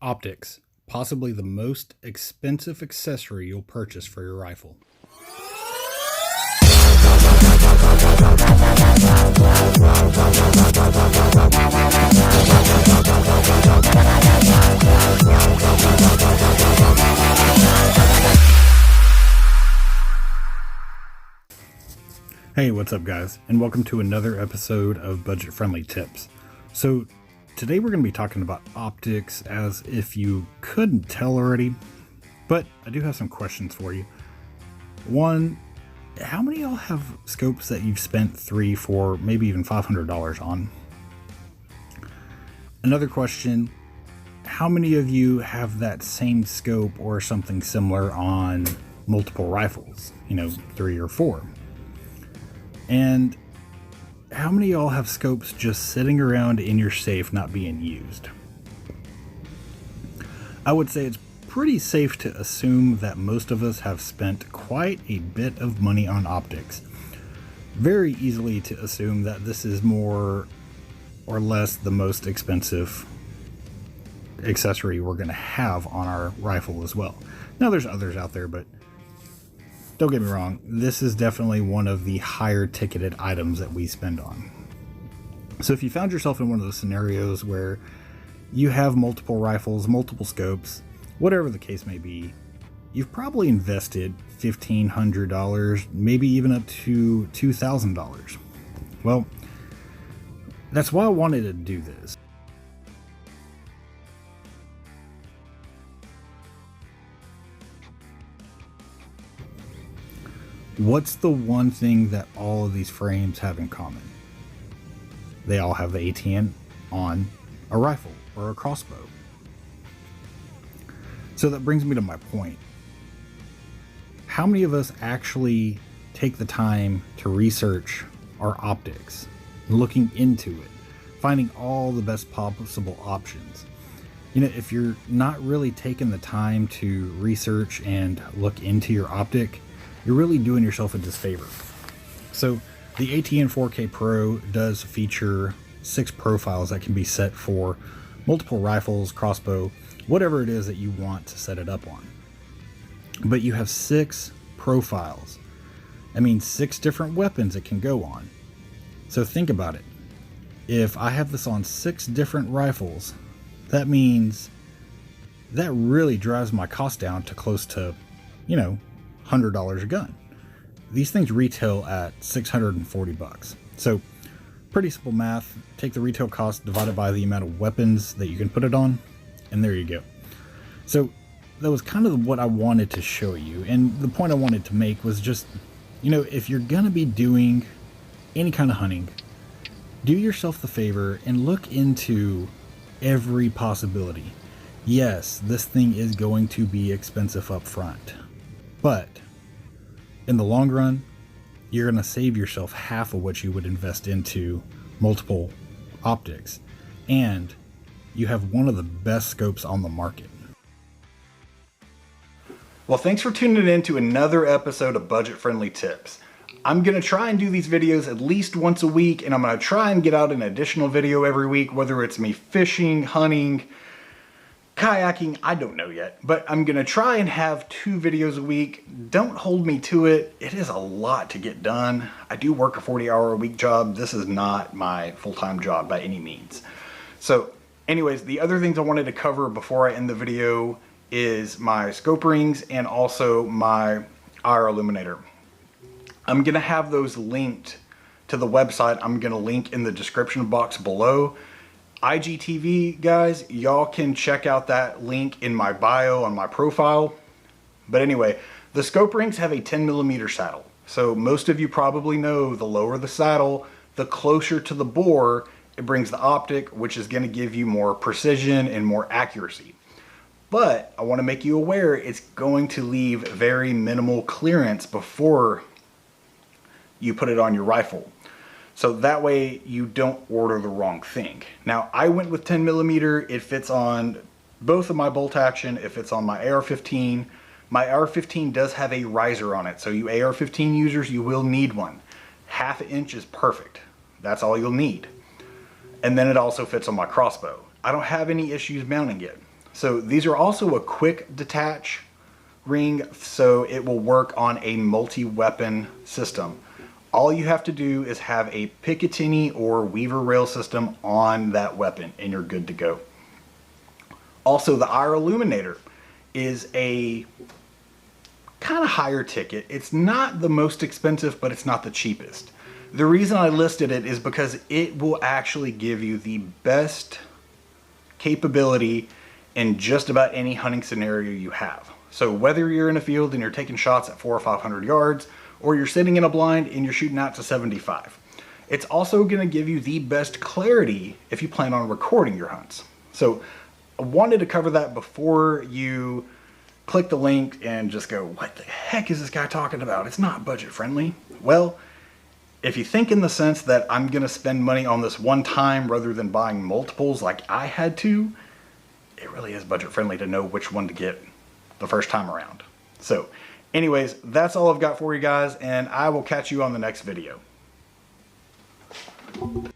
Optics, possibly the most expensive accessory you'll purchase for your rifle. Hey, what's up guys, and welcome to another episode of Budget Friendly Tips. So today we're going to be talking about optics, as if you couldn't tell already, but I do have some questions for you. One, how many of y'all have scopes that you've spent $300, $400, maybe even $500 on? Another question, how many of you have that same scope or something similar on multiple rifles, 3 or 4? And how many of y'all have scopes just sitting around in your safe not being used? I would say it's pretty safe to assume that most of us have spent quite a bit of money on optics. Very easily to assume that this is more or less the most expensive accessory we're going to have on our rifle as well. Now there's others out there, but don't get me wrong, this is definitely one of the higher ticketed items that we spend on. So if you found yourself in one of those scenarios where you have multiple rifles, multiple scopes, whatever the case may be, you've probably invested $1,500, maybe even up to $2,000. Well, that's why I wanted to do this. What's the one thing that all of these frames have in common? They all have the ATN on a rifle or a crossbow. So that brings me to my point. How many of us actually take the time to research our optics, looking into it, finding all the best possible options? If you're not really taking the time to research and look into your optic, you're really doing yourself a disfavor. So the ATN 4K Pro does feature 6 profiles that can be set for multiple rifles, crossbow, whatever it is that you want to set it up on. But you have 6 profiles. I mean, 6 different weapons it can go on. So think about it. If I have this on 6 different rifles, that means that really drives my cost down to close to, $100 a gun. These things retail at $640. So pretty simple math. Take the retail cost divided by the amount of weapons that you can put it on, and there you go. So that was kind of what I wanted to show you. And the point I wanted to make was just, if you're gonna be doing any kind of hunting, do yourself the favor and look into every possibility. Yes, this thing is going to be expensive up front, but in the long run, you're going to save yourself half of what you would invest into multiple optics, and you have one of the best scopes on the market. Well, thanks for tuning in to another episode of Budget Friendly Tips. I'm going to try and do these videos at least once a week, and I'm going to try and get out an additional video every week, whether it's me fishing, hunting, kayaking, I don't know yet, but I'm gonna try and have 2 videos a week. Don't hold me to it. It is a lot to get done. I do work a 40-hour-a-week job. This is not my full-time job by any means. So anyways, the other things I wanted to cover before I end the video is my scope rings and also my IR illuminator. I'm gonna have those linked to the website. I'm gonna link in the description box below. IGTV guys, y'all can check out that link in my bio on my profile. But anyway, the scope rings have a 10mm saddle. So most of you probably know the lower the saddle, the closer to the bore it brings the optic, which is going to give you more precision and more accuracy. But I want to make you aware it's going to leave very minimal clearance before you put it on your rifle. So that way you don't order the wrong thing. Now I went with 10mm. It fits on both of my bolt action. It fits on my AR-15. My AR-15 does have a riser on it. So you AR-15 users, you will need one. Half an inch is perfect. That's all you'll need. And then it also fits on my crossbow. I don't have any issues mounting it. So these are also a quick detach ring, so it will work on a multi-weapon system. All you have to do is have a Picatinny or Weaver rail system on that weapon and you're good to go. Also, the IR illuminator is a kind of higher ticket. It's not the most expensive, but it's not the cheapest. The reason I listed it is because it will actually give you the best capability in just about any hunting scenario you have. So whether you're in a field and you're taking shots at 400 or 500 yards, or you're sitting in a blind and you're shooting out to 75. It's also going to give you the best clarity if you plan on recording your hunts. So I wanted to cover that before you click the link and just go, what the heck is this guy talking about? It's not budget friendly. Well, if you think in the sense that I'm going to spend money on this one time rather than buying multiples like I had to, it really is budget friendly to know which one to get the first time around. So anyways, that's all I've got for you guys, and I will catch you on the next video.